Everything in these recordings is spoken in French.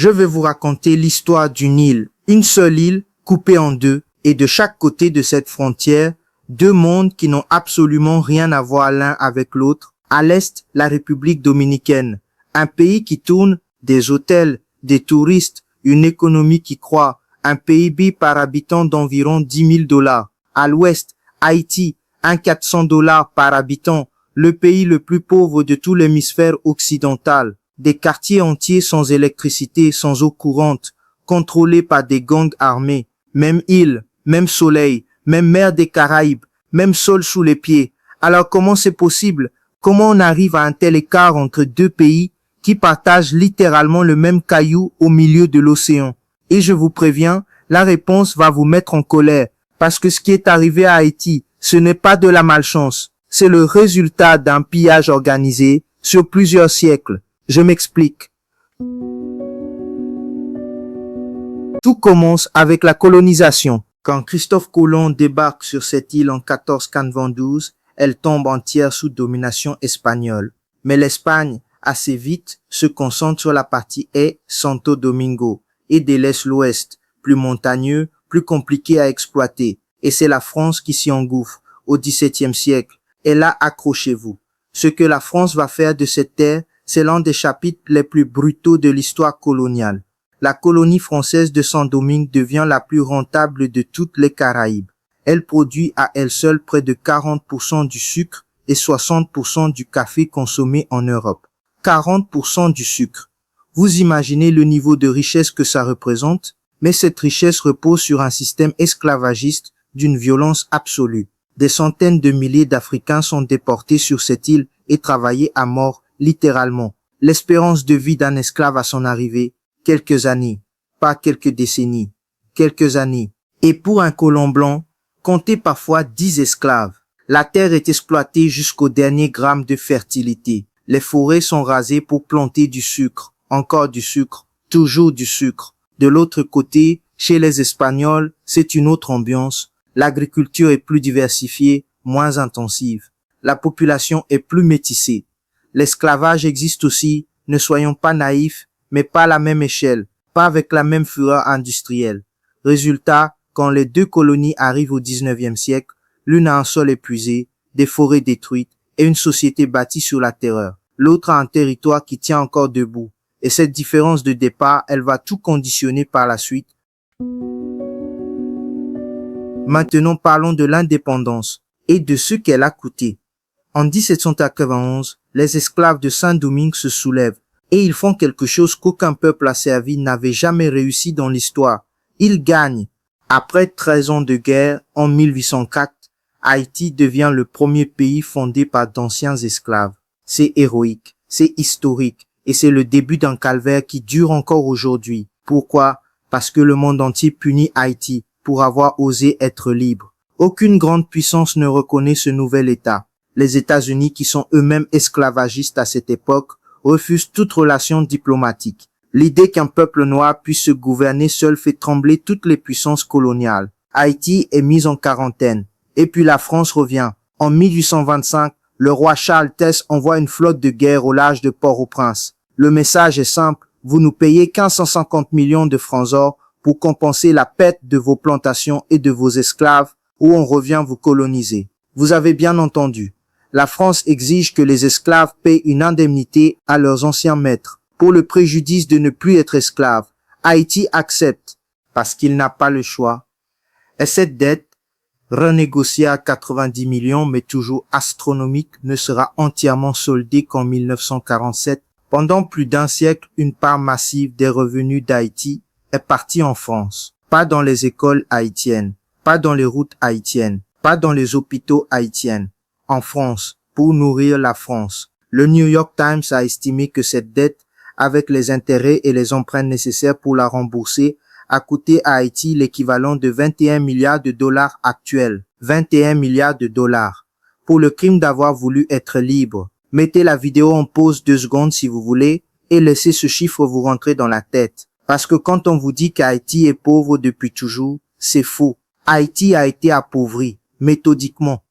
Je vais vous raconter l'histoire d'une île, une seule île coupée en deux, et de chaque côté de cette frontière, deux mondes qui n'ont absolument rien à voir l'un avec l'autre. À l'est, la République dominicaine, un pays qui tourne, des hôtels, des touristes, une économie qui croît, un PIB par habitant d'environ 10 000 $. À l'ouest, Haïti, 400 $ par habitant, le pays le plus pauvre de tout l'hémisphère occidental. Des quartiers entiers sans électricité, sans eau courante, contrôlés par des gangs armés. Même île, même soleil, même mer des Caraïbes, même sol sous les pieds. Alors comment c'est possible? Comment on arrive à un tel écart entre deux pays qui partagent littéralement le même caillou au milieu de l'océan? Et je vous préviens, la réponse va vous mettre en colère, parce que ce qui est arrivé à Haïti, ce n'est pas de la malchance, c'est le résultat d'un pillage organisé sur plusieurs siècles. Je m'explique. Tout commence avec la colonisation. Quand Christophe Colomb débarque sur cette île en 1492, elle tombe entière sous domination espagnole. Mais l'Espagne, assez vite, se concentre sur la partie est Santo Domingo et délaisse l'ouest, plus montagneux, plus compliqué à exploiter. Et c'est la France qui s'y engouffre au XVIIe siècle. Et là, accrochez-vous. Ce que la France va faire de cette terre, c'est l'un des chapitres les plus brutaux de l'histoire coloniale. La colonie française de Saint-Domingue devient la plus rentable de toutes les Caraïbes. Elle produit à elle seule près de 40% du sucre et 60% du café consommé en Europe. 40% du sucre. Vous imaginez le niveau de richesse que ça représente? Mais cette richesse repose sur un système esclavagiste d'une violence absolue. Des centaines de milliers d'Africains sont déportés sur cette île et travaillés à mort, littéralement. L'espérance de vie d'un esclave à son arrivée, quelques années, pas quelques décennies, quelques années. Et pour un colon blanc, comptez parfois 10 esclaves. La terre est exploitée jusqu'au dernier gramme de fertilité. Les forêts sont rasées pour planter du sucre, encore du sucre, toujours du sucre. De l'autre côté, chez les Espagnols, c'est une autre ambiance. L'agriculture est plus diversifiée, moins intensive. La population est plus métissée. L'esclavage existe aussi, ne soyons pas naïfs, mais pas à la même échelle, pas avec la même fureur industrielle. Résultat, quand les deux colonies arrivent au XIXe siècle, l'une a un sol épuisé, des forêts détruites et une société bâtie sur la terreur. L'autre a un territoire qui tient encore debout. Et cette différence de départ, elle va tout conditionner par la suite. Maintenant, parlons de l'indépendance et de ce qu'elle a coûté. En 1791, les esclaves de Saint-Domingue se soulèvent et ils font quelque chose qu'aucun peuple asservi n'avait jamais réussi dans l'histoire. Ils gagnent. Après 13 ans de guerre, en 1804, Haïti devient le premier pays fondé par d'anciens esclaves. C'est héroïque, c'est historique et c'est le début d'un calvaire qui dure encore aujourd'hui. Pourquoi? Parce que le monde entier punit Haïti pour avoir osé être libre. Aucune grande puissance ne reconnaît ce nouvel État. Les États-Unis, qui sont eux-mêmes esclavagistes à cette époque, refusent toute relation diplomatique. L'idée qu'un peuple noir puisse se gouverner seul fait trembler toutes les puissances coloniales. Haïti est mise en quarantaine. Et puis la France revient. En 1825, le roi Charles Tess envoie une flotte de guerre au large de Port-au-Prince. Le message est simple, vous nous payez 1550 millions de francs or pour compenser la perte de vos plantations et de vos esclaves, ou on revient vous coloniser. Vous avez bien entendu. La France exige que les esclaves paient une indemnité à leurs anciens maîtres pour le préjudice de ne plus être esclaves. Haïti accepte parce qu'il n'a pas le choix. Et cette dette, renégociée à 90 millions mais toujours astronomique, ne sera entièrement soldée qu'en 1947. Pendant plus d'un siècle, une part massive des revenus d'Haïti est partie en France. Pas dans les écoles haïtiennes, pas dans les routes haïtiennes, pas dans les hôpitaux haïtiens. En France, pour nourrir la France. Le New York Times a estimé que cette dette, avec les intérêts et les emprunts nécessaires pour la rembourser, a coûté à Haïti l'équivalent de 21 milliards de dollars actuels. 21 milliards de dollars. Pour le crime d'avoir voulu être libre. Mettez la vidéo en pause 2 secondes si vous voulez et laissez ce chiffre vous rentrer dans la tête. Parce que quand on vous dit qu'Haïti est pauvre depuis toujours, c'est faux. Haïti a été appauvri, méthodiquement.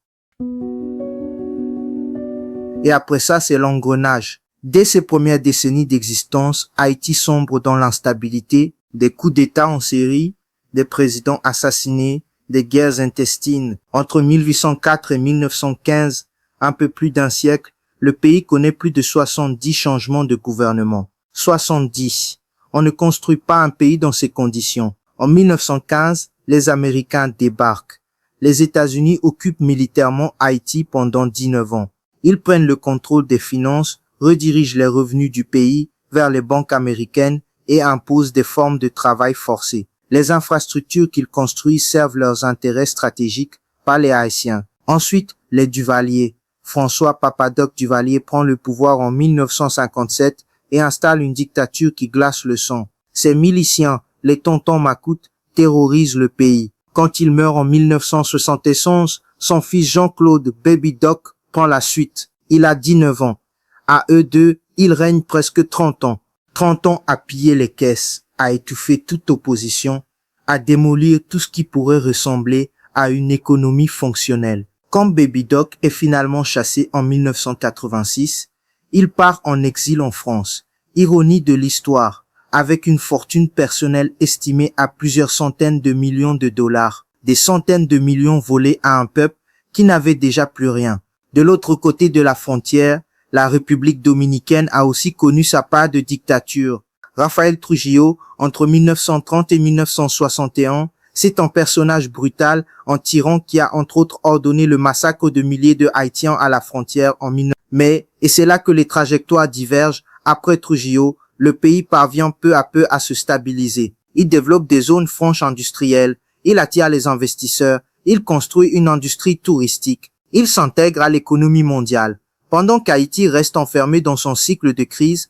Et après ça, c'est l'engrenage. Dès ses premières décennies d'existence, Haïti sombre dans l'instabilité, des coups d'État en série, des présidents assassinés, des guerres intestines. Entre 1804 et 1915, un peu plus d'un siècle, le pays connaît plus de 70 changements de gouvernement. 70. On ne construit pas un pays dans ces conditions. En 1915, les Américains débarquent. Les États-Unis occupent militairement Haïti pendant 19 ans. Ils prennent le contrôle des finances, redirigent les revenus du pays vers les banques américaines et imposent des formes de travail forcé. Les infrastructures qu'ils construisent servent leurs intérêts stratégiques, pas les Haïtiens. Ensuite, les Duvalier. François Papadoc Duvalier prend le pouvoir en 1957 et installe une dictature qui glace le sang. Ces miliciens, les tontons Macoute, terrorisent le pays. Quand il meurt en 1971, son fils Jean-Claude Baby Doc prend la suite. Il a 19 ans. À eux deux, ils règnent presque 30 ans. 30 ans à piller les caisses, à étouffer toute opposition, à démolir tout ce qui pourrait ressembler à une économie fonctionnelle. Quand Baby Doc est finalement chassé en 1986, il part en exil en France. Ironie de l'histoire, avec une fortune personnelle estimée à plusieurs centaines de millions de dollars, des centaines de millions volés à un peuple qui n'avait déjà plus rien. De l'autre côté de la frontière, la République dominicaine a aussi connu sa part de dictature. Rafael Trujillo, entre 1930 et 1961, c'est un personnage brutal, un tyran qui a entre autres ordonné le massacre de milliers de Haïtiens à la frontière en 19... Mais, et c'est là que les trajectoires divergent, après Trujillo, le pays parvient peu à peu à se stabiliser. Il développe des zones franches industrielles, il attire les investisseurs, il construit une industrie touristique, il s'intègre à l'économie mondiale. Pendant qu'Haïti reste enfermé dans son cycle de crise,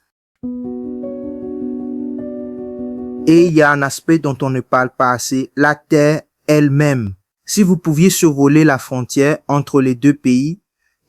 et il y a un aspect dont on ne parle pas assez, la terre elle-même. Si vous pouviez survoler la frontière entre les deux pays,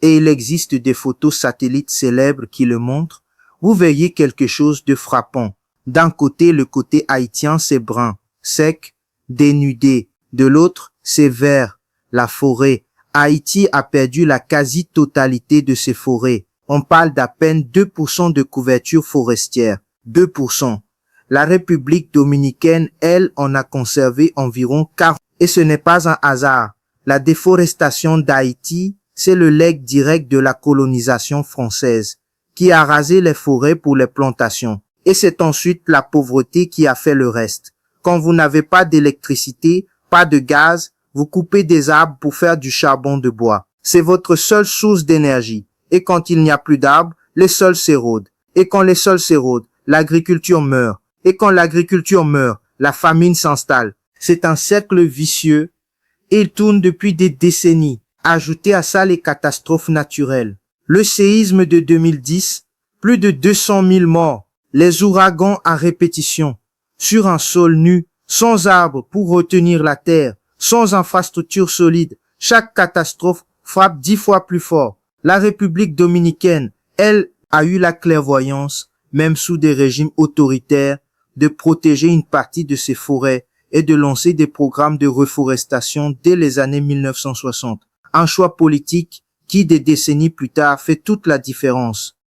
et il existe des photos satellites célèbres qui le montrent, vous verriez quelque chose de frappant. D'un côté, le côté haïtien, c'est brun, sec, dénudé. De l'autre, c'est vert, la forêt. Haïti a perdu la quasi-totalité de ses forêts. On parle d'à peine 2% de couverture forestière. 2%. La République dominicaine, elle, en a conservé environ 40. Et ce n'est pas un hasard. La déforestation d'Haïti, c'est le legs direct de la colonisation française, qui a rasé les forêts pour les plantations. Et c'est ensuite la pauvreté qui a fait le reste. Quand vous n'avez pas d'électricité, pas de gaz, vous coupez des arbres pour faire du charbon de bois. C'est votre seule source d'énergie. Et quand il n'y a plus d'arbres, les sols s'érodent. Et quand les sols s'érodent, l'agriculture meurt. Et quand l'agriculture meurt, la famine s'installe. C'est un cercle vicieux et il tourne depuis des décennies. Ajoutez à ça les catastrophes naturelles. Le séisme de 2010, plus de 200 000 morts. Les ouragans à répétition. Sur un sol nu, sans arbres pour retenir la terre, sans infrastructure solide. Chaque catastrophe frappe 10 fois plus fort. La République dominicaine, elle, a eu la clairvoyance, même sous des régimes autoritaires, de protéger une partie de ses forêts et de lancer des programmes de reforestation dès les années 1960. Un choix politique qui, des décennies plus tard, fait toute la différence.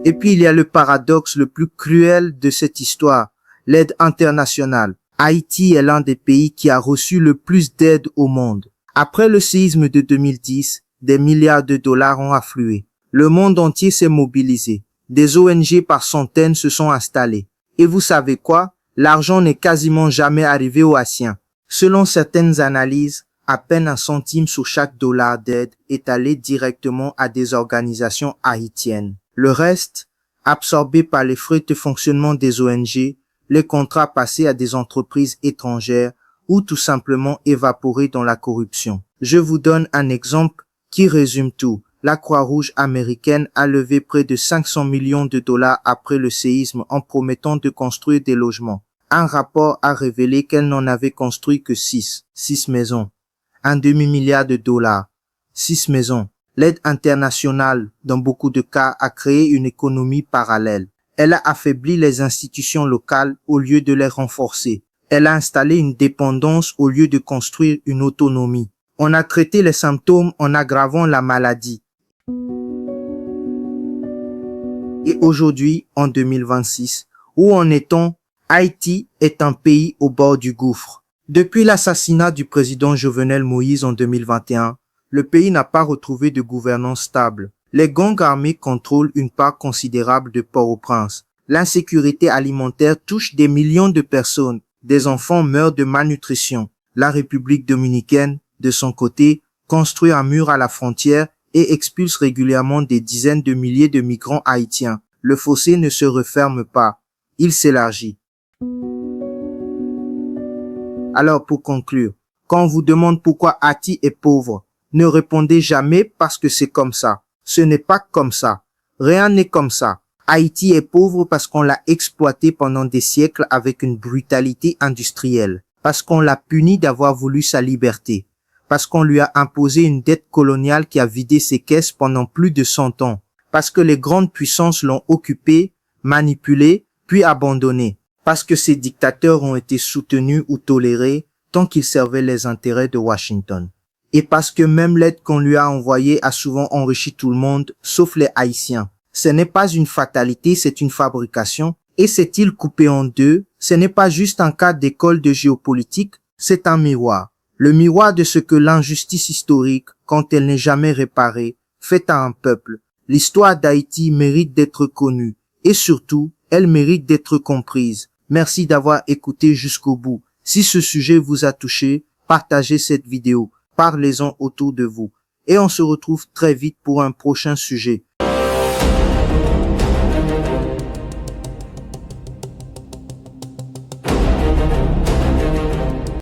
Et puis il y a le paradoxe le plus cruel de cette histoire, l'aide internationale. Haïti est l'un des pays qui a reçu le plus d'aide au monde. Après le séisme de 2010, des milliards de dollars ont afflué. Le monde entier s'est mobilisé. Des ONG par centaines se sont installées. Et vous savez quoi? L'argent n'est quasiment jamais arrivé aux Haïtiens. Selon certaines analyses, à peine un centime sur chaque dollar d'aide est allé directement à des organisations haïtiennes. Le reste, absorbé par les frais de fonctionnement des ONG, les contrats passés à des entreprises étrangères ou tout simplement évaporés dans la corruption. Je vous donne un exemple qui résume tout. La Croix-Rouge américaine a levé près de 500 millions de dollars après le séisme en promettant de construire des logements. Un rapport a révélé qu'elle n'en avait construit que 6 maisons. Un demi-milliard de dollars. 6 maisons. L'aide internationale, dans beaucoup de cas, a créé une économie parallèle. Elle a affaibli les institutions locales au lieu de les renforcer. Elle a installé une dépendance au lieu de construire une autonomie. On a traité les symptômes en aggravant la maladie. aujourd'hui, en 2026, où en est-on? Haïti est un pays au bord du gouffre. Depuis l'assassinat du président Jovenel Moïse en 2021, le pays n'a pas retrouvé de gouvernance stable. Les gangs armés contrôlent une part considérable de Port-au-Prince. L'insécurité alimentaire touche des millions de personnes. Des enfants meurent de malnutrition. La République dominicaine, de son côté, construit un mur à la frontière et expulse régulièrement des dizaines de milliers de migrants haïtiens. Le fossé ne se referme pas, il s'élargit. Alors pour conclure, quand on vous demande pourquoi Haïti est pauvre, ne répondez jamais parce que c'est comme ça. Ce n'est pas comme ça. Rien n'est comme ça. Haïti est pauvre parce qu'on l'a exploité pendant des siècles avec une brutalité industrielle, parce qu'on l'a puni d'avoir voulu sa liberté, parce qu'on lui a imposé une dette coloniale qui a vidé ses caisses pendant plus de 100 ans, parce que les grandes puissances l'ont occupé, manipulé, puis abandonné, parce que ces dictateurs ont été soutenus ou tolérés tant qu'ils servaient les intérêts de Washington. Et parce que même l'aide qu'on lui a envoyée a souvent enrichi tout le monde, sauf les Haïtiens. Ce n'est pas une fatalité, c'est une fabrication. Et cette île coupée en deux, ce n'est pas juste un cas d'école de géopolitique, c'est un miroir. Le miroir de ce que l'injustice historique, quand elle n'est jamais réparée, fait à un peuple. L'histoire d'Haïti mérite d'être connue. Et surtout, elle mérite d'être comprise. Merci d'avoir écouté jusqu'au bout. Si ce sujet vous a touché, partagez cette vidéo. Parlez-en autour de vous. Et on se retrouve très vite pour un prochain sujet.